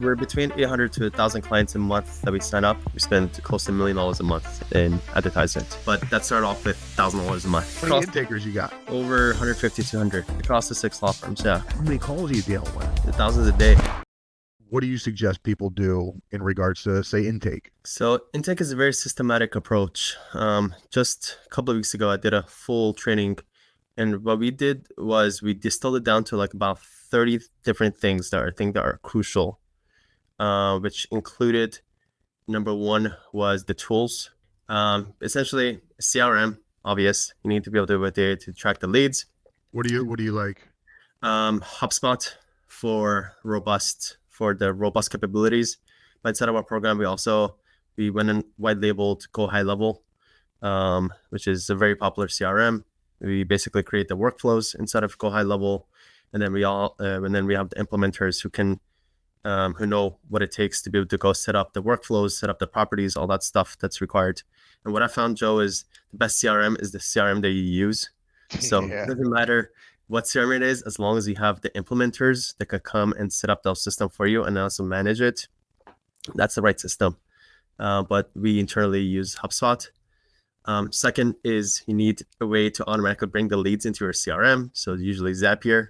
We're between 800 to 1,000 clients a month that we sign up. We spend close to $1 million a month in advertisement, but that started off with $1,000 a month. How many intakers you got? Over 150, 200 across the 6 law firms. Yeah. How many calls are you dealing with? Thousands a day. What do you suggest people do in regards to, say, intake? So intake is a very systematic approach. Just a couple of weeks ago, I did a full training, and what we did was we distilled it down to like about 30 different things that are crucial, which included, number one was the tools. Essentially, CRM, obvious. You need to be able to track the leads. What do you like? HubSpot for the robust capabilities. But inside of our program, we went and white labeled Go High Level, which is a very popular CRM. We basically create the workflows inside of Go High Level, and then we have the implementers who know what it takes to be able to go set up the workflows, set up the properties, all that stuff that's required. And what I found, Joe, is the best CRM is the CRM that you use. So It doesn't matter what CRM it is, as long as you have the implementers that can come and set up those system for you and also manage it. That's the right system. But we internally use HubSpot. Second is you need a way to automatically bring the leads into your CRM. So usually Zapier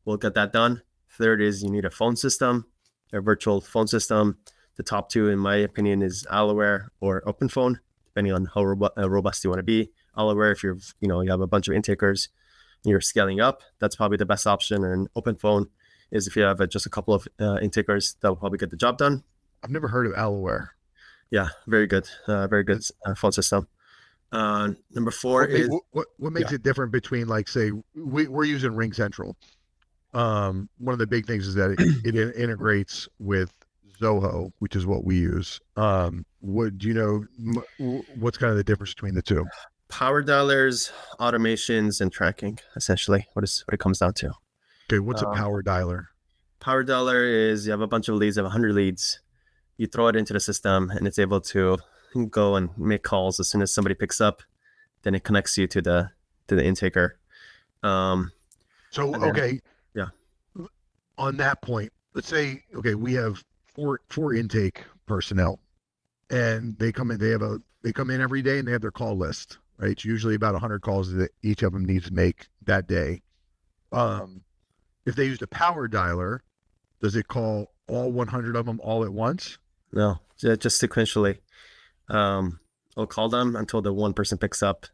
will get that done. Third is you need a phone system, a virtual phone system. The top two, in my opinion, is Aloware or OpenPhone, depending on how robust you want to be. Aloware, if you have a bunch of intakers, you're scaling up, that's probably the best option. And OpenPhone is if you have just a couple of intakers, that will probably get the job done. I've never heard of Aloware. Yeah, very good phone system. Number four what makes it different between, like, say, we're using RingCentral. One of the big things is that it integrates with Zoho, which is what we use. What do you know? What's kind of the difference between the two? Power dialers, automations, and tracking, essentially, what it comes down to. Okay, what's a power dialer? Power dialer is you have a bunch of leads, you have 100 leads. You throw it into the system, and it's able to go and make calls as soon as somebody picks up. Then it connects you to the intaker. Yeah. On that point, let's say, okay, we have four intake personnel, and they come in. They come in every day, and they have their call list. Right, it's usually about 100 calls that each of them needs to make that day. If they used a power dialer, does it call all 100 of them all at once? No, just sequentially. I'll call them until the one person picks up.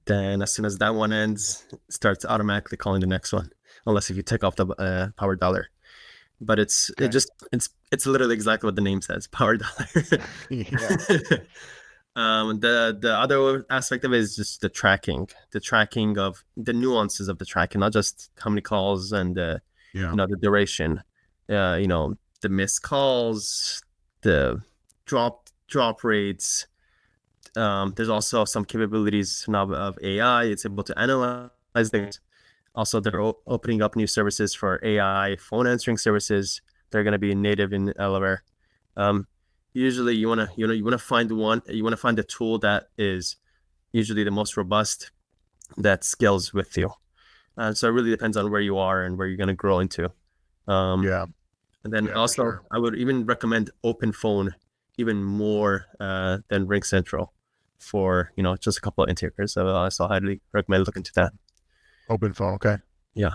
Then as soon as that one ends, it starts automatically calling the next one, unless if you take off the power dialer. But it's literally exactly what the name says, power dialer. Yeah. The other aspect of it is just the tracking of the nuances of the tracking, not just how many calls and the duration, the missed calls, the drop rates. There's also some capabilities now of AI. It's able to analyze things. Also, they're opening up new services for AI phone answering services. They're going to be native in Aloware. Usually you want to find the tool that is usually the most robust, that scales with you. So it really depends on where you are and where you're going to grow into. And then I would even recommend OpenPhone even more than RingCentral for just a couple of intakers. So I highly recommend looking into that. OpenPhone, okay. Yeah.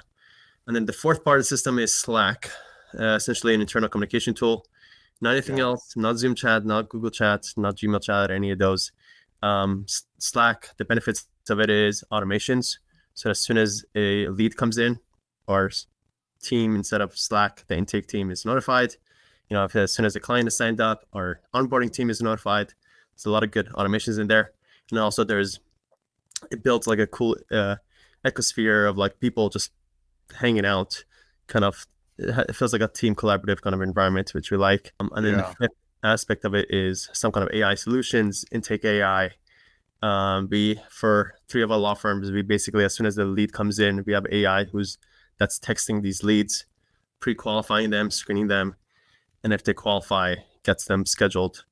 And then the fourth part of the system is Slack, essentially an internal communication tool. Not anything else, not Zoom chat, not Google Chat, not Gmail chat, any of those. Slack, the benefits of it is automations. So as soon as a lead comes in, our team, instead of Slack, the intake team is notified. As soon as the client is signed up, our onboarding team is notified. There's a lot of good automations in there. And also it builds like a cool ecosphere of like people just hanging out, kind of. It feels like a team collaborative kind of environment, which we like. And then the fifth aspect of it is some kind of AI solutions, intake AI. For 3 of our law firms, we basically, as soon as the lead comes in, we have AI that's texting these leads, pre-qualifying them, screening them, and if they qualify, gets them scheduled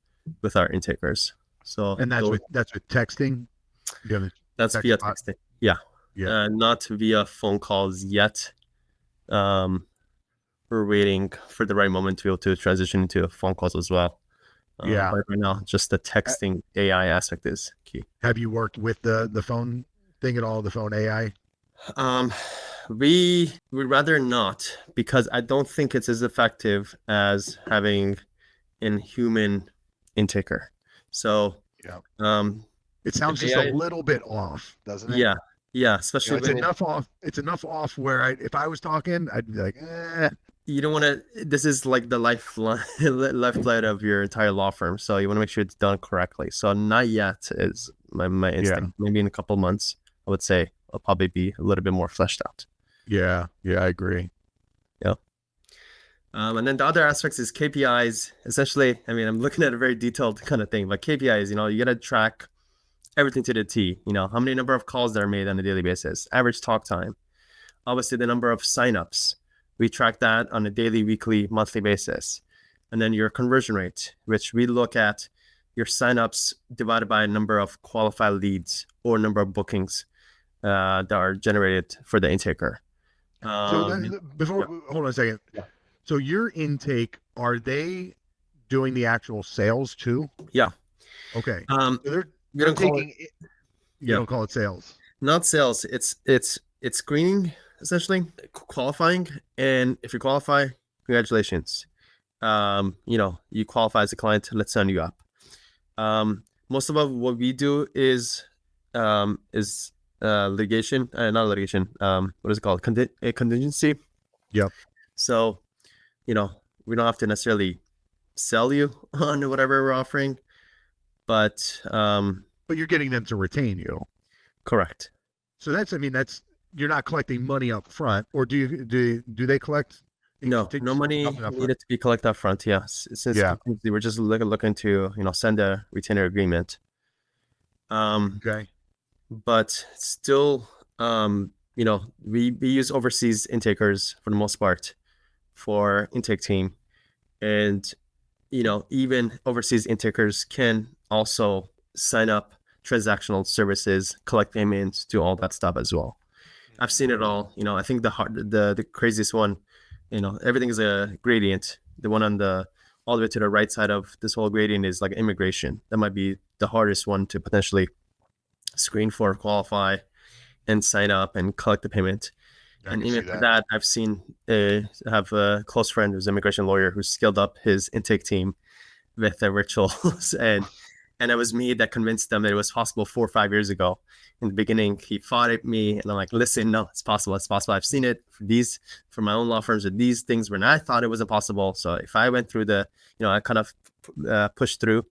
with our intakers. So that's with texting. That's via texting. Yeah. Not via phone calls yet. we're waiting for the right moment to be able to transition into phone calls as well. Yeah. But right now, just the texting AI aspect is key. Have you worked with the phone thing at all, the phone AI? We would rather not, because I don't think it's as effective as having an human intaker. So, Yeah. um, It sounds just a AI, little bit off, doesn't it? yeah, yeah, You know, especially it's when enough off. It's enough off where if I was talking, I'd be like, you don't want to. This is like the lifeblood of your entire law firm, so you want to make sure it's done correctly. So not yet is my instinct. Maybe in a couple months, I would say it'll probably be a little bit more fleshed out. yeah, I agree. Yeah. And then the other aspects is KPIs. Essentially, I mean, I'm looking at a very detailed kind of thing, but KPIs, you got to track everything to the T. How many number of calls that are made on a daily basis, average talk time, obviously the number of signups. We track that on a daily, weekly, monthly basis. And then your conversion rate, which we look at your signups divided by a number of qualified leads or number of bookings that are generated for the intaker. So before, hold on a second. Yeah. So your intake, are they doing the actual sales too? Yeah. Okay. So they're don't taking it. You don't call it sales. Not sales. It's screening, essentially, qualifying. And if you qualify, congratulations. You qualify as a client. Let's sign you up. Most of what we do is litigation, not litigation. What is it called? A contingency. Yep. So, we don't have to necessarily sell you on whatever we're offering, but you're getting them to retain you. Correct. So that's you're not collecting money up front, or do they collect? No money needed to be collected up front. Yes, since we're just looking to send a retainer agreement. Okay. But still, we use overseas intakers for the most part for intake team, and even overseas intakers can also sign up transactional services, collect payments, do all that stuff as well. I've seen it all. I think the craziest one, everything is a gradient. The one on all the way to the right side of this whole gradient is like immigration. That might be the hardest one to potentially screen for, qualify, and sign up and collect the payment. And even for that, I've seen have a close friend who's an immigration lawyer who scaled up his intake team with the rituals and it was me that convinced them that it was possible 4 or 5 years ago. In the beginning, he fought at me, and I'm like, listen, no, it's possible. It's possible. I've seen it for my own law firms, or these things when I thought it was impossible. So if I went through I kind of pushed through.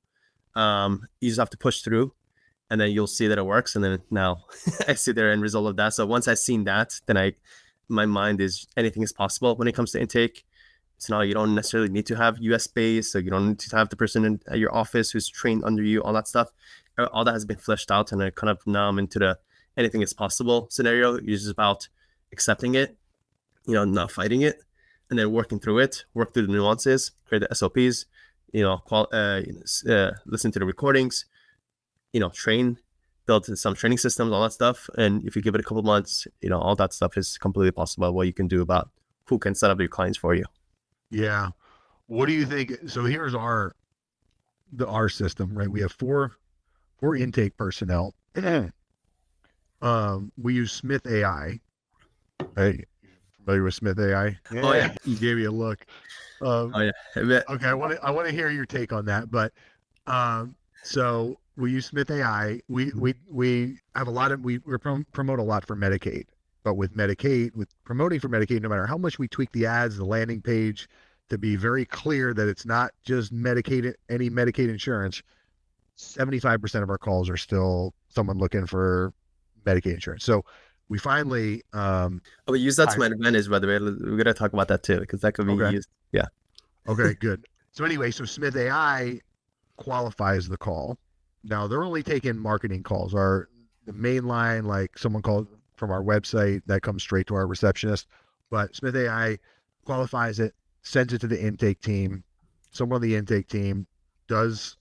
You just have to push through, and then you'll see that it works. And then now I see the end result of that. So once I've seen that, then my mind is anything is possible when it comes to intake. So now you don't necessarily need to have US base, so you don't need to have the person at your office who's trained under you, all that stuff. All that has been fleshed out, and I kind of now I'm into the anything is possible scenario. It's just about accepting it, not fighting it, and then working through it, work through the nuances, create the SOPs, listen to the recordings, train, build some training systems, all that stuff. And if you give it a couple months, all that stuff is completely possible. What you can do about who can set up your clients for you. Yeah. What do you think? So here's our system, right? We have four intake personnel. We use Smith AI. Hey, familiar with Smith AI? Yeah. Oh yeah. You gave me a look. Oh yeah. Okay, I want to hear your take on that. But so we use Smith AI. We have a lot of we promote a lot for Medicaid. But with promoting for Medicaid, no matter how much we tweak the ads, the landing page, to be very clear that it's not just Medicaid, any Medicaid insurance, 75% of our calls are still someone looking for Medicaid insurance. So we finally... we use that to my advantage, by the way. We're going to talk about that too, because that could be used. Yeah. Okay, good. So anyway, so Smith AI qualifies the call. Now, they're only taking marketing calls. The main line, like someone called from our website, that comes straight to our receptionist. But Smith AI qualifies it, sends it to the intake team. Someone on the intake team does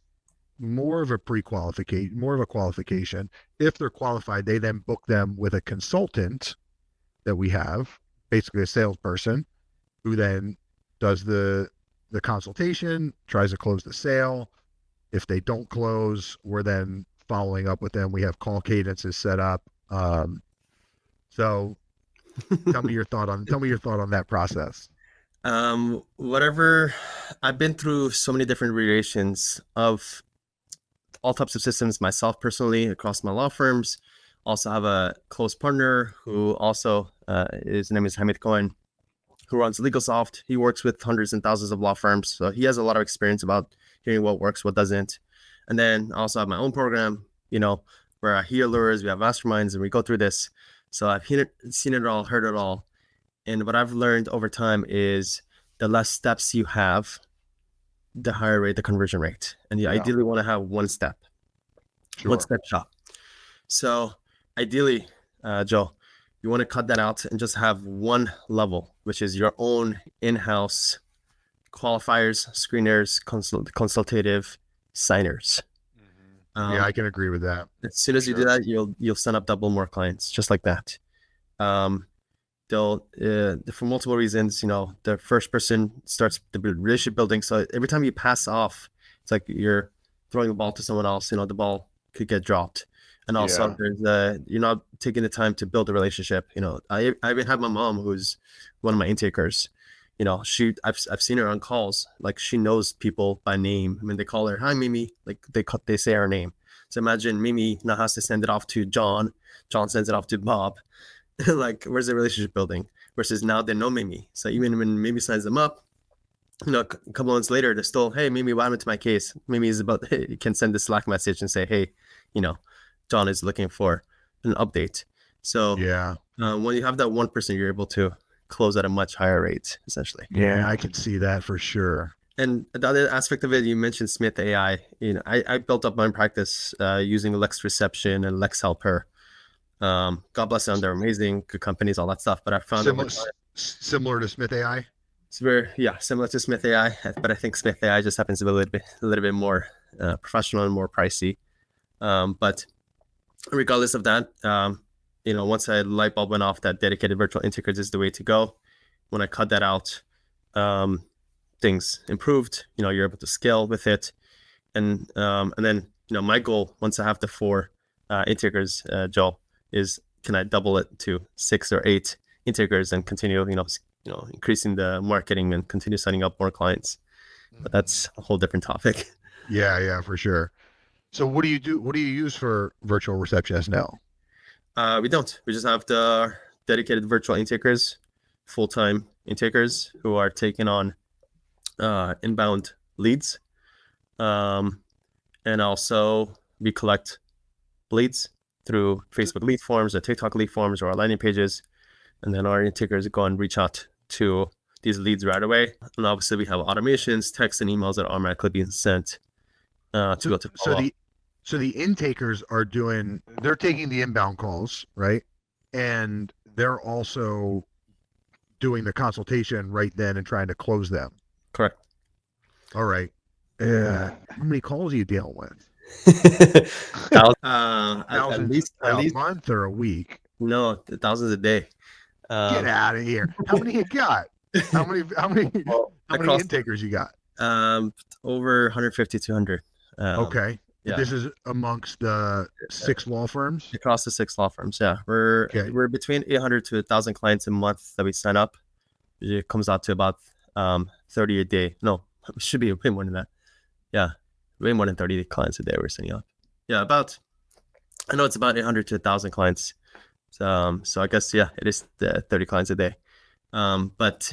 more of a qualification. If they're qualified, they then book them with a consultant that we have, basically a salesperson, who then does the consultation, tries to close the sale. If they don't close, we're then following up with them. We have call cadences set up. So tell me your thought on that process. Whatever, I've been through so many different variations of all types of systems myself personally across my law firms. Also have a close partner who also his name is Hamid Cohen, who runs LegalSoft. He works with hundreds and thousands of law firms, so he has a lot of experience about hearing what works, what doesn't. And then I also have my own program, where I hear lures, we have masterminds, and we go through this. So I've seen it all, heard it all. And what I've learned over time is the less steps you have, the higher rate the conversion rate. And you ideally want to have one step shop. So ideally, Joe, you want to cut that out and just have one level, which is your own in-house qualifiers, screeners, consultative signers. Yeah, I can agree with that. As soon as you do that, you'll send up double more clients, just like that. They'll for multiple reasons. The first person starts the relationship building. So every time you pass off, it's like you're throwing the ball to someone else. The ball could get dropped, and also there's you're not taking the time to build a relationship. I even have my mom, who's one of my intakers. I've seen her on calls. Like, she knows people by name. I mean, they call her, "Hi, Mimi." Like, they say her name. So imagine Mimi now has to send it off to John. John sends it off to Bob. Like, where's the relationship building? Versus now they know Mimi. So even when Mimi signs them up, a couple months later, they're still, "Hey, Mimi, what happened to my case?" Mimi is about, hey, you can send the Slack message and say, "Hey, John is looking for an update." So when you have that one person, you're able to close at a much higher rate, essentially. Yeah, I can see that for sure. And the other aspect of it, you mentioned Smith AI. I built up my practice using Lex Reception and Lex Helper. God bless them, they're amazing, good companies, all that stuff. But I found similar to Smith AI. It's similar to Smith AI, but I think Smith AI just happens to be a little bit more professional and more pricey. But regardless of that, once a light bulb went off that dedicated virtual intakers is the way to go. When I cut that out, things improved. You're able to scale with it, and then my goal, once I have the 4 intakers, Joel, is can I double it to 6 or 8 intakers and continue increasing the marketing and continue signing up more clients. But that's a whole different topic. Yeah, for sure. So what do you do? What do you use for virtual receptionists now? We don't. We just have the dedicated virtual intakers, full-time intakers who are taking on inbound leads. And also we collect leads through Facebook lead forms or TikTok lead forms or our landing pages. And then our intakers go and reach out to these leads right away. And obviously we have automations, texts, and emails that are automatically being sent to go to follow up. So the intakers they're taking the inbound calls, right? And they're also doing the consultation right then and trying to close them. Correct. All right. How many calls are you dealing with? At least a month or a week? No, thousands a day. Get out of here. How many you got? How many intakers you got? Over 150, 200. Okay. Yeah. This is amongst the 6 law firms? Across the 6 law firms, yeah. We're between 800 to 1,000 clients a month that we sign up. It comes out to about 30 a day. No, it should be way more than that. Yeah, way more than 30 clients a day we're signing up. Yeah, I know it's about 800 to 1,000 clients. So I guess, it is 30 clients a day. But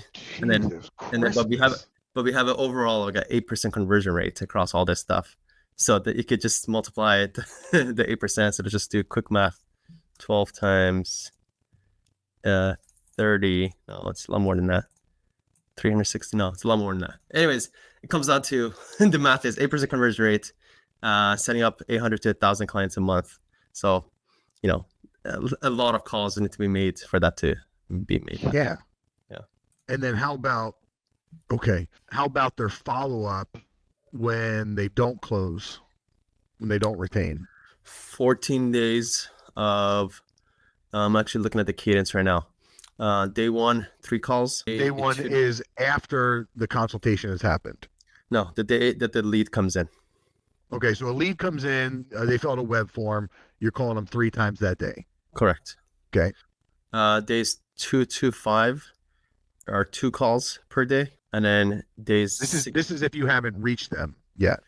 we have an overall like an 8% conversion rate across all this stuff. So that you could just multiply it, the 8%. So to just do quick math, 12 times 30. No, it's a lot more than that. 360. No, it's a lot more than that. Anyways, it comes down to the math is 8% conversion rate, setting up 800 to 1,000 clients a month. So, a lot of calls need to be made for that to be made. Yeah. And then how about their follow-up when they don't close, when they don't retain? 14 days of, I'm actually looking at the cadence right now. Day one, 3 calls. Day one is after the consultation has happened. No, the day that the lead comes in. Okay, so a lead comes in, they fill out a web form, you're calling them 3 times that day. Correct. Okay. Days 2 to 5 are 2 calls per day, and then days. This is if you haven't reached them yet.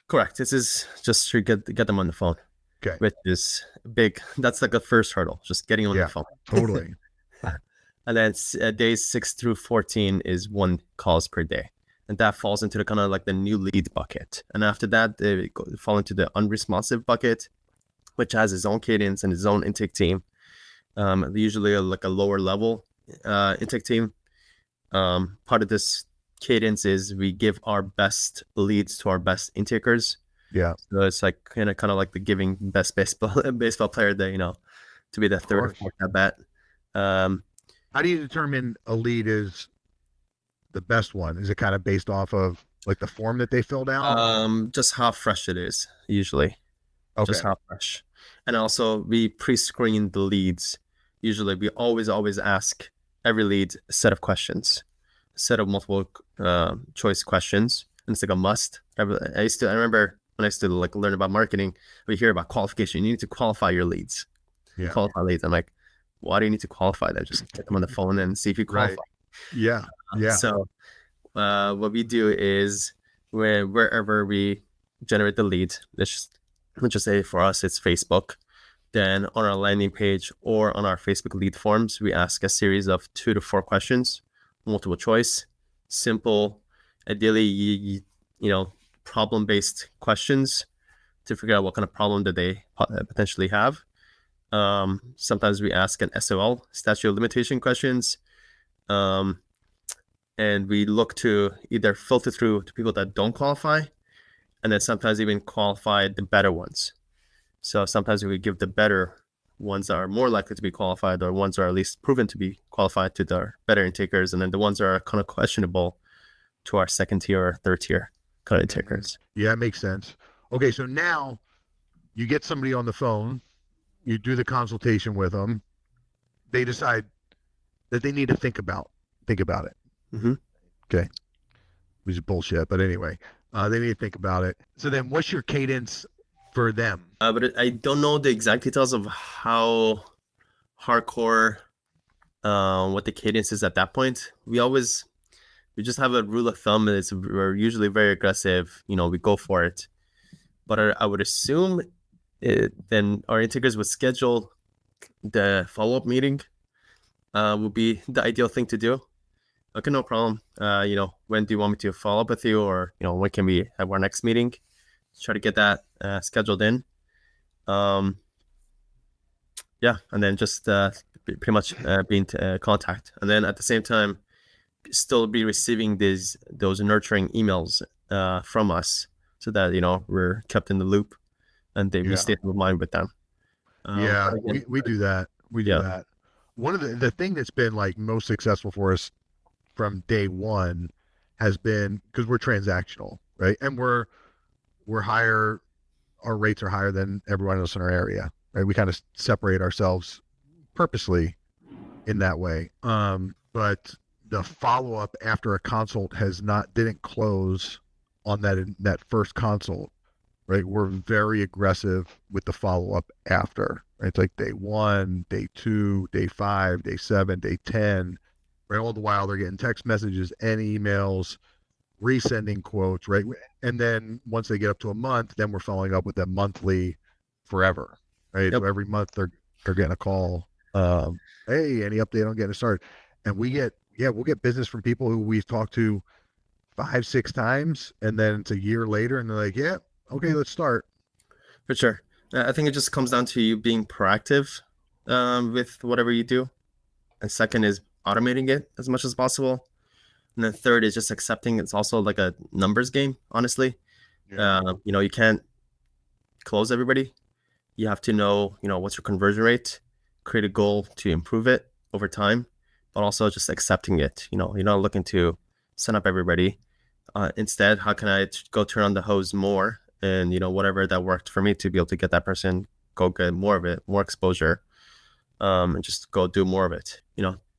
Correct. This is just to get them on the phone. Okay. Which is big. That's like the first hurdle, just getting on the phone. Totally. And then days 6 through 14 is 1 calls per day. And that falls into the kind of like the new lead bucket. And after that, they fall into the unresponsive bucket, which has its own cadence and its own intake team. Usually like a lower level intake team. Part of this cadence is we give our best leads to our best intakers. Yeah. So it's like kind of like the giving best baseball player that, to be the third or fourth at bat. How do you determine a lead is the best one? Is it kind of based off of like the form that they filled out? Just how fresh it is, usually. Okay. Just how fresh. And also we pre-screen the leads. Usually we always ask every lead a set of questions, a set of multiple choice questions. And it's like a must. I remember when I used to like learn about marketing, we hear about qualification. You need to qualify your leads. Yeah. Qualify leads. I'm like, why do you need to qualify them? Just get them on the phone and see if you qualify. Right. Yeah. Yeah. So what we do is wherever we generate the lead, let's just say for us it's Facebook. Then on our landing page or on our Facebook lead forms, we ask a series of 2 to 4 questions, multiple choice, simple, ideally problem-based questions to figure out what kind of problem that they potentially have. Sometimes we ask an SOL, statute of limitation questions, and we look to either filter through to people that don't qualify, and then sometimes even qualify the better ones. So sometimes we give the better ones that are more likely to be qualified, or ones that are at least proven to be qualified to the better intakers, and then the ones that are kind of questionable to our second tier or third tier kind of intakers. Yeah, it makes sense. Okay, so now you get somebody on the phone, you do the consultation with them, they decide that they need to think about it. Mm-hmm. Okay, which is bullshit, but anyway, they need to think about it. So then what's your cadence for them? But I don't know the exact details of how hardcore what the cadence is at that point. We just have a rule of thumb, and we're usually very aggressive. We go for it. But I would assume then our intakers would schedule the follow-up meeting. Would be the ideal thing to do. Okay, no problem. When do you want me to follow up with you, or when can we have our next meeting? Try to get that scheduled in. And then just pretty much be in contact, and then at the same time still be receiving those nurturing emails from us, so that we're kept in the loop, and we stay in mind with them. We do that. We do that. One of the thing that's been like most successful for us from day one has been because we're transactional, right? And we're higher. Our rates are higher than everyone else in our area, right? We kind of separate ourselves purposely in that way. But the follow-up after a consult didn't close on that first consult, right? We're very aggressive with the follow-up after, right? It's like day 1, day 2, day 5, day 7, day 10, right? All the while they're getting text messages and emails, resending quotes, right? And then once they get up to a month, then we're following up with them monthly forever, right? Yep. So every month they're getting a call. Hey, any update on getting started? And we'll get business from people who we've talked to 5-6 times, and then it's a year later and they're like, yeah, okay, let's start. For sure. I think it just comes down to you being proactive with whatever you do. And second is automating it as much as possible. And then third is just accepting it's also like a numbers game, honestly. Yeah. You can't close everybody. You have to know, what's your conversion rate, create a goal to improve it over time, but also just accepting it. You're not looking to sign up everybody. Instead, how can I go turn on the hose more, and whatever that worked for me to be able to get that person, go get more of it, more exposure, and just go do more of it.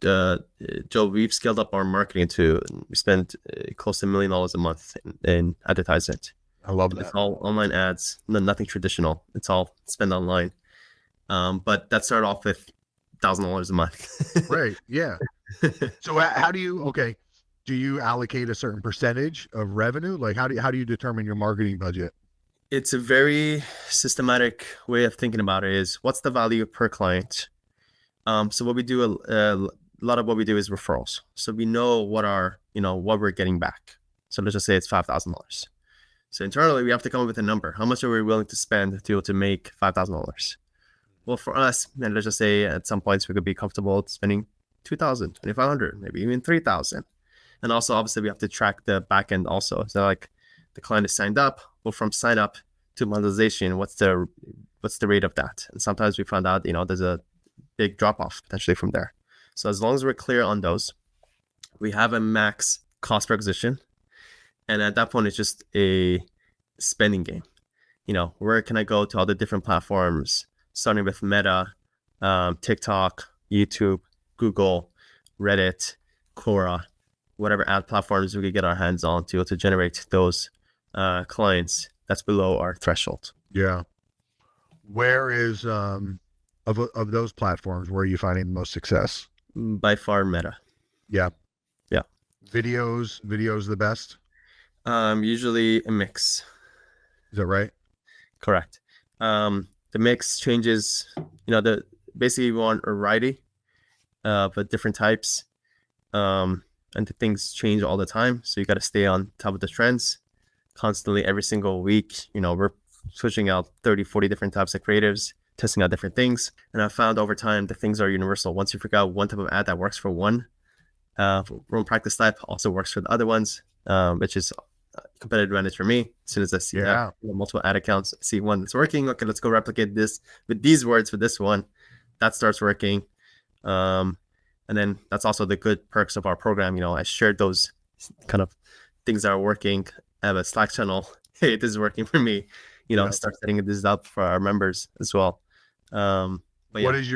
Joe, we've scaled up our marketing to, we spend close to $1 million a month in advertisement. I love It's that. all online ads, nothing traditional. It's all spent online. But that started off with $1,000 a month. Right. Yeah. So how do you, okay, do you allocate a certain percentage of revenue? Like how do you determine your marketing budget? It's a very systematic way of thinking about it is what's the value per client? So what we do, a lot of what we do is referrals. So we know what we're getting back. So let's just say it's $5,000. So internally, we have to come up with a number. How much are we willing to spend to be able to make $5,000? Well, for us, and let's just say at some points we could be comfortable spending 2,000, 2,500, maybe even 3,000. And also, obviously, we have to track the back end also. So like the client is signed up, well, from sign up to monetization, what's the rate of that? And sometimes we found out, there's a big drop off potentially from there. So as long as we're clear on those, we have a max cost per acquisition. And at that point, it's just a spending game. Where can I go to all the different platforms, starting with Meta, TikTok, YouTube, Google, Reddit, Quora, whatever ad platforms we could get our hands on to generate those clients that's below our threshold. Yeah. Where is of those platforms, where are you finding the most success? By far, Meta. Yeah. Yeah. Videos the best? Usually a mix. Is that right? Correct. The mix changes, basically we want a variety but different types. And the things change all the time. So you got to stay on top of the trends constantly every single week. We're switching out 30, 40 different types of creatives, testing out different things. And I found over time the things are universal. Once you figure out one type of ad that works for one practice type, also works for the other ones, which is competitive advantage for me. As soon as I see that, multiple ad accounts, I see one that's working. Okay, let's go replicate this with these words for this one. That starts working. And then that's also the good perks of our program. I shared those kind of things that are working. I have a Slack channel. Hey, this is working for me. Start setting this up for our members as well. But what's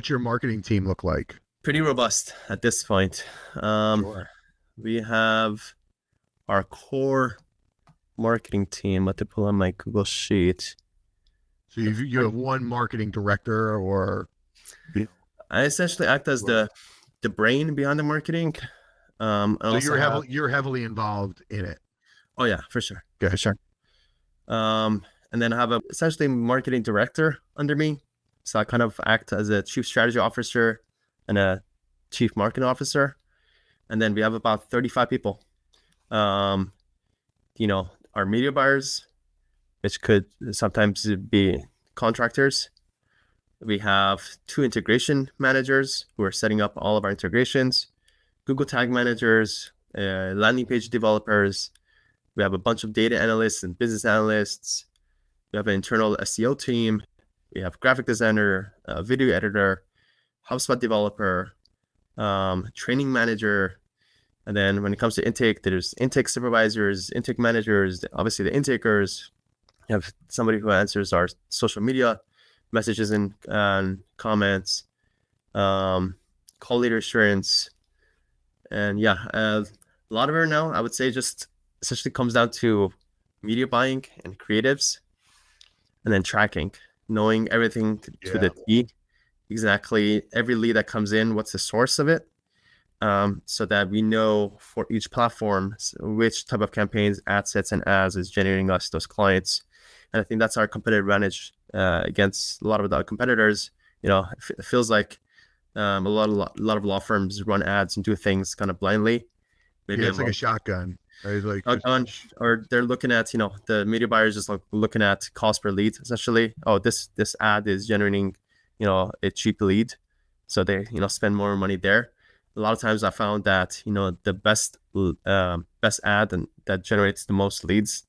your marketing team look like? Pretty robust at this point. Sure. We have our core marketing team. Let me pull on my Google sheet. So you have one marketing director, or I essentially act as the brain behind the marketing. So you're heavily involved in it. Oh yeah, for sure. Okay. For sure. And then I have essentially marketing director under me. So I kind of act as a chief strategy officer and a chief marketing officer. And then we have about 35 people. Our media buyers, which could sometimes be contractors. We have 2 integration managers who are setting up all of our integrations, Google Tag managers, landing page developers. We have a bunch of data analysts and business analysts. We have an internal SEO team. We have graphic designer, video editor, HubSpot developer, training manager. And then when it comes to intake, there's intake supervisors, intake managers, obviously the intakers. You have somebody who answers our social media messages and comments, call leader assurance. And a lot of it now, I would say, just essentially comes down to media buying and creatives, and then tracking, knowing everything to the T, exactly every lead that comes in, what's the source of it, so that we know for each platform which type of campaigns, ad sets, and ads is generating us those clients. And I think that's our competitive advantage against a lot of the competitors. It feels like a lot of law firms run ads and do things kind of blindly. Maybe it's like a shotgun. Right? Or they're looking at, the media buyers just like looking at cost per lead, essentially. Oh, this ad is generating, a cheap lead. So they, spend more money there. A lot of times I found that, the best ad and that generates the most leads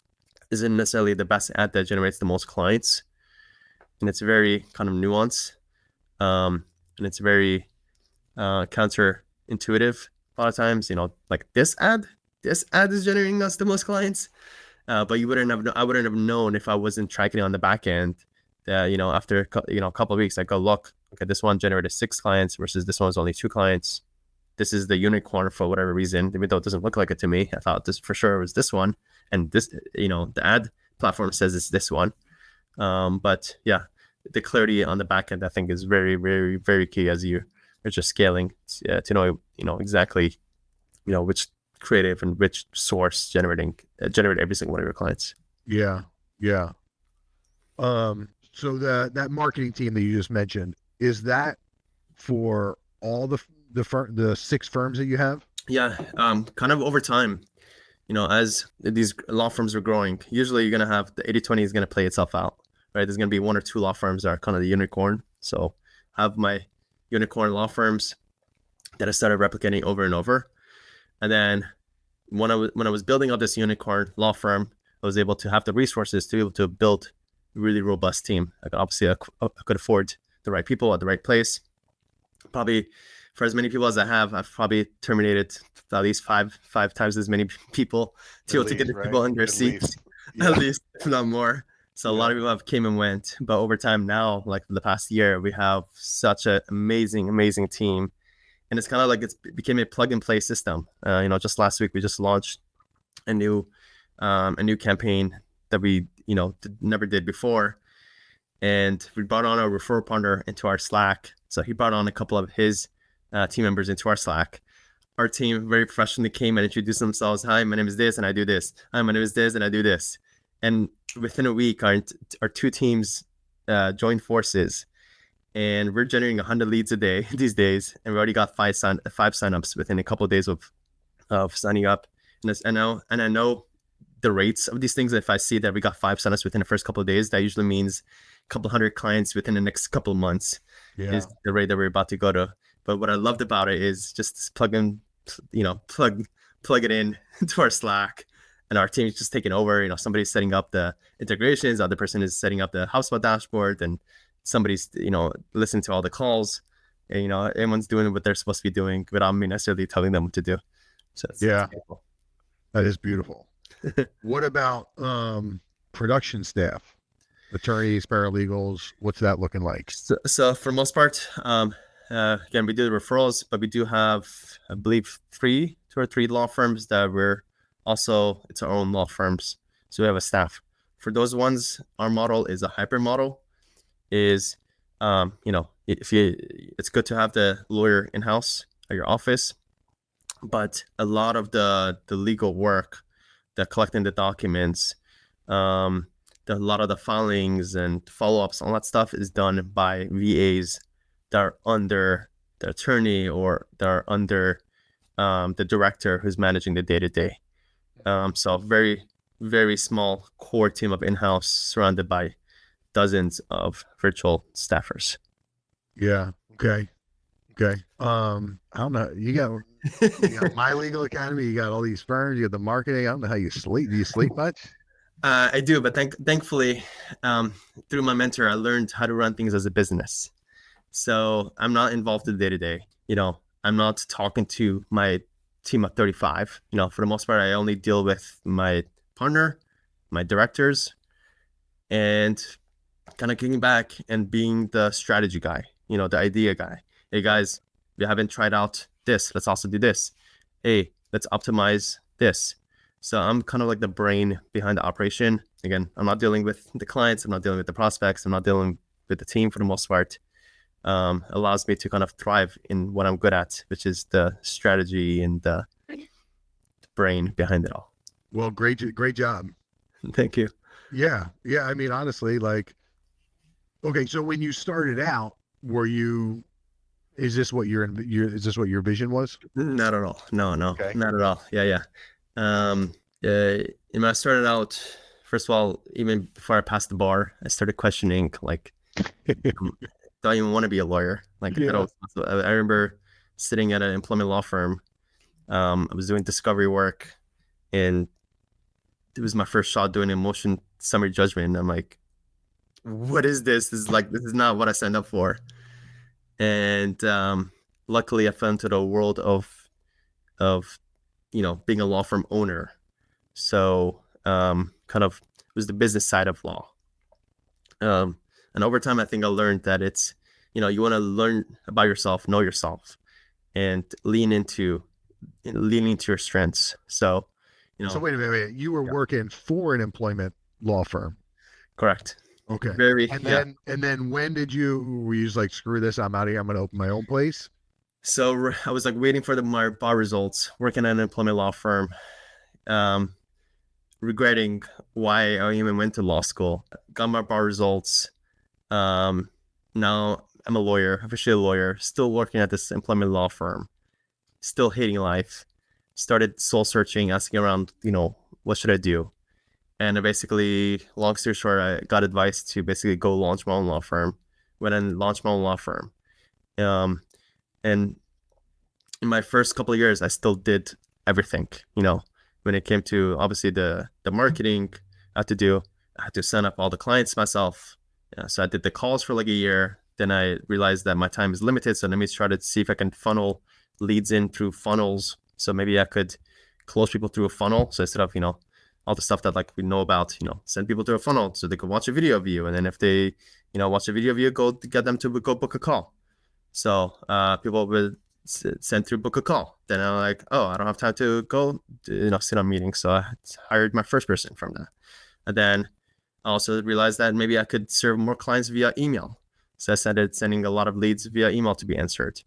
isn't necessarily the best ad that generates the most clients. And it's very kind of nuanced. And it's very counterintuitive. A lot of times, like this ad is generating us the most clients. But I wouldn't have known if I wasn't tracking it on the back end. After a couple of weeks, I go, look, okay, this one generated 6 clients versus this one was only 2 clients. this is the unicorn for whatever reason, even though it doesn't look like it to me. I thought this for sure was this one, and this, the ad platform says it's this one. But yeah, the clarity on the back end, I think, is very, very, very key as you're just scaling to know, exactly, which creative and which source generate every single one of your clients. Yeah. Yeah. So that marketing team that you just mentioned, is that for all the 6 firms that you have? Yeah. Kind of over time, as these law firms are growing, usually you're going to have the 80-20 is going to play itself out, right? There's going to be 1 or 2 law firms that are kind of the unicorn. So I have my unicorn law firms that I started replicating over and over. And then when I was building up this unicorn law firm, I was able to have the resources to be able to build a really robust team. Like, obviously, I could afford the right people at the right place. Probably for as many people as I have, I've probably terminated at least five times as many people to get the people in their seats, at least, if not more. So a lot of people have came and went, but over time now, like the past year, we have such an amazing team, and it's kind of like it became a plug and play system. Just last week we just launched a new campaign that we never did before, and we brought on our referral partner into our Slack. So he brought on a couple of his team members into our Slack. Our team very professionally came and introduced themselves. Hi, my name is this and I do this. Hi, my name is this and I do this. And within a week, our 2 teams joined forces, and we're generating 100 leads a day these days. And we already got 5 signups within a couple of days of signing up. And I know the rates of these things. If I see that we got 5 signups within the first couple of days, that usually means a couple hundred clients within the next couple of months is the rate that we're about to go to. But what I loved about it is just plug it in to our Slack, and our team is just taking over. Somebody's setting up the integrations, the other person is setting up the HubSpot dashboard, and somebody's listening to all the calls. And everyone's doing what they're supposed to be doing without me necessarily telling them what to do. So it's beautiful. That is beautiful. What about production staff, attorneys, paralegals? What's that looking like? So for most part, again, we do the referrals, but we do have, I believe, 2 or 3 law firms that we're also, it's our own law firms. So we have a staff. For those ones, our model is a hybrid model. It's good to have the lawyer in-house at your office, but a lot of the legal work, the collecting the documents, a lot of the filings and follow-ups, all that stuff is done by VAs that are under the attorney or that are under the director who's managing the day-to-day. So very, very small core team of in-house surrounded by dozens of virtual staffers. Yeah. Okay. I don't know. You got My Legal Academy. You got all these firms. You got the marketing. I don't know how you sleep. Do you sleep much? I do, but thankfully, through my mentor, I learned how to run things as a business. So I'm not involved in the day-to-day. I'm not talking to my team of 35. For the most part, I only deal with my partner, my directors, and kind of kicking back and being the strategy guy, the idea guy. Hey guys, we haven't tried out this. Let's also do this. Hey, let's optimize this. So I'm kind of like the brain behind the operation. Again, I'm not dealing with the clients. I'm not dealing with the prospects. I'm not dealing with the team for the most part. Allows me to kind of thrive in what I'm good at, which is the strategy and the brain behind it all. Well, great job. Thank you. Yeah. I mean, honestly, okay. So when you started out, is this what your vision was? Not at all. No, Okay. Not at all. Yeah. When I started out, first of all, even before I passed the bar, I started questioning, do I even want to be a lawyer? I remember sitting at an employment law firm. I was doing discovery work, and it was my first shot doing a motion summary judgment. And I'm like, what is this? This is not what I signed up for. And luckily, I fell into the world of being a law firm owner. So kind of it was the business side of law. And over time, I think I learned that it's, you want to learn about yourself, know yourself. and lean into your strengths. So, So wait a minute. You were working for an employment law firm. correct. Okay. Very, And then when did were you just like, screw this, I'm out of here, I'm going to open my own place? So I was like waiting for my bar results, working at an employment law firm, um, regretting why I even went to law school. Got my bar results. Um, Now I'm a lawyer, officially a lawyer, still working at this employment law firm, still hating life. Started soul searching, asking around, what should I do? And I basically, long story short, I got advice to basically go launch my own law firm. Went and launched my own law firm. Um, and in my first couple of years, I still did everything. When it came to obviously the marketing, I had to sign up all the clients myself. Yeah, so I did the calls for like a year. Then I realized that my time is limited. So let me try to see if I can funnel leads in through funnels. So maybe I could close people through a funnel. So instead of, all the stuff that like we know about, send people through a funnel so they could watch a video of you. And then if they, watch a video of you, go get them to go book a call. So people would send through book a call. Then I'm like, oh, I don't have time to go, sit on meetings. So I hired my first person from that. And then I also realized that maybe I could serve more clients via email. So I started sending a lot of leads via email to be answered.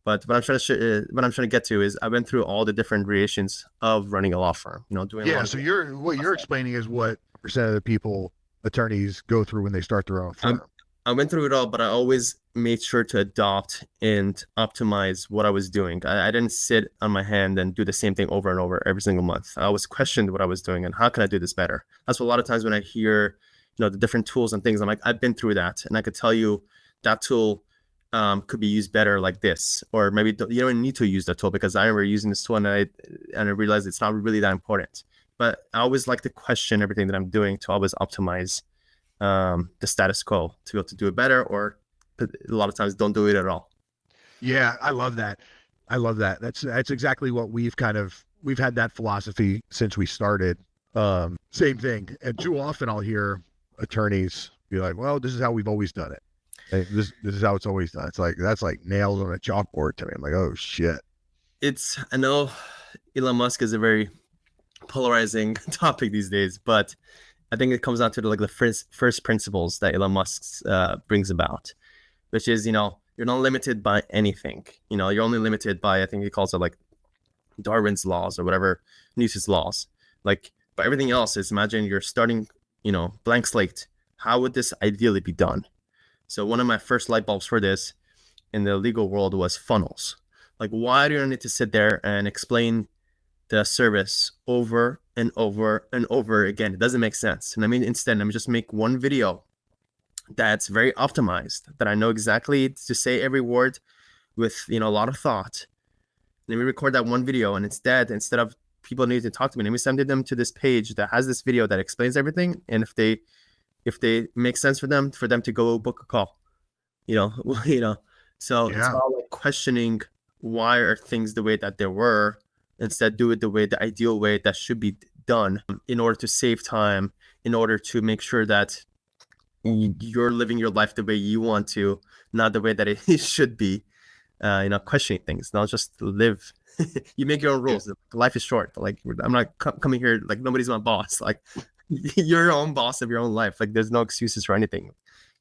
But what I'm trying to get to is I went through all the different variations of running a law firm. Doing So what you're explaining is what percent of the people attorneys go through when they start their own firm. I went through it all, but I always made sure to adopt and optimize what I was doing. I didn't sit on my hand and do the same thing over and over every single month. I always questioned what I was doing and how can I do this better. That's what a lot of times when I hear, the different tools and things, I'm like, I've been through that, and I could tell you that tool could be used better like this, or maybe you don't need to use that tool, because I remember using this tool and I realized it's not really that important. But I always like to question everything that I'm doing to always optimize the status quo to be able to do it better, or a lot of times don't do it at all. Yeah, I love that. That's exactly what we've had that philosophy since we started. Same thing. And too often I'll hear attorneys be like, well, this is how we've always done it. This is how it's always done. It's like, that's like nails on a chalkboard to me. I'm like, oh shit. I know Elon Musk is a very polarizing topic these days, but I think it comes down to the first principles that Elon Musk brings about, which is, you're not limited by anything. You're only limited by, I think he calls it like Darwin's laws or whatever, Newton's laws. Like, but everything else is, imagine you're starting, blank slate. How would this ideally be done? So one of my first light bulbs for this in the legal world was funnels. Like, why do you need to sit there and explain the service over and over and over again? It doesn't make sense. And I mean, instead, let me just make one video that's very optimized, that I know exactly to say every word with, a lot of thought. Let me record that one video, and instead of people needing to talk to me, let me send them to this page that has this video that explains everything. And if they make sense for them to go book a call, so it's all like questioning, why are things the way that they were, instead do it the ideal way that should be done, in order to save time, in order to make sure that you're living your life the way you want to, not the way that it should be. Questioning things, not just live. You make your own rules. Yeah. Life is short. Like, I'm not coming here like nobody's my boss. Like, you're your own boss of your own life. Like, there's no excuses for anything.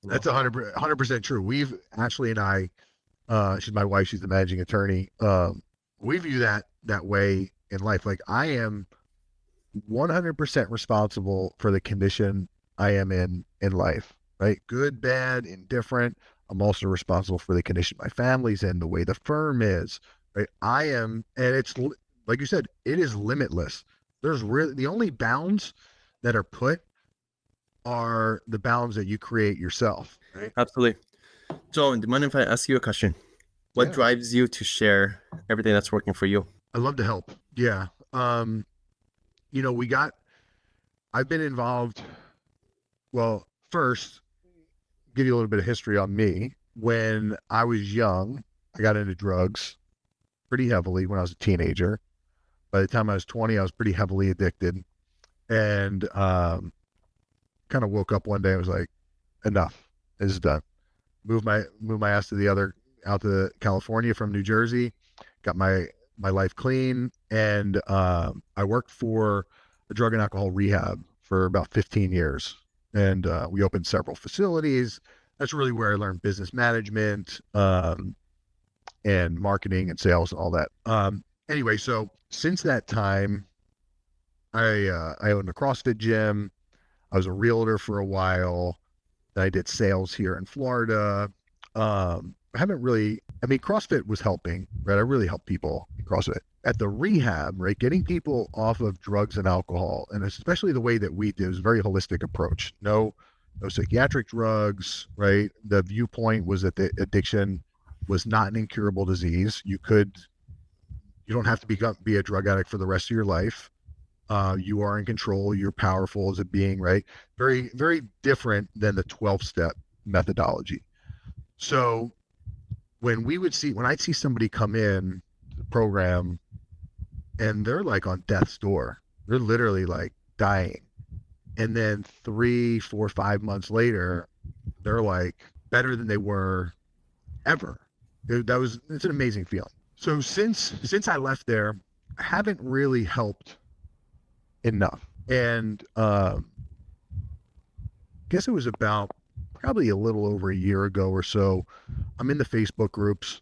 That's 100% true. We've, Ashley and I, she's my wife, she's the managing attorney. We view that way in life. Like, I am 100% responsible for the condition I am in life, right? Good, bad, indifferent. I'm also responsible for the condition my family's in, the way the firm is, right? And it's like you said, it is limitless. There's really, the only bounds that are put are the bounds that you create yourself, right? Absolutely. Joe, do you mind if I ask you a question? What drives you to share everything that's working for you? I love to help. Yeah. I've been involved. Well, first, give you a little bit of history on me. When I was young, I got into drugs pretty heavily when I was a teenager. By the time I was 20, I was pretty heavily addicted, and kind of woke up one day and was like, enough, this is done. Moved my ass out to California from New Jersey, got my life clean, and I worked for a drug and alcohol rehab for about 15 years, and we opened several facilities. That's really where I learned business management, and marketing and sales and all that. Anyway, so since that time, I owned a CrossFit gym. I was a realtor for a while. Then I did sales here in Florida. I haven't really, I mean, CrossFit was helping, right? I really helped people in CrossFit. At the rehab, right? Getting people off of drugs and alcohol, and especially the way that we do, is a very holistic approach. No psychiatric drugs, right? The viewpoint was that the addiction was not an incurable disease. You don't have to be a drug addict for the rest of your life. You are in control. You're powerful as a being, right? Very, very different than the 12-step methodology. So when I'd see somebody come in the program and they're like on death's door, they're literally like dying. And then 3, 4, 5 months later, they're like better than they were ever. It's an amazing feeling. So since I left there, I haven't really helped enough. And guess it was about probably a little over a year ago or so. I'm in the Facebook groups,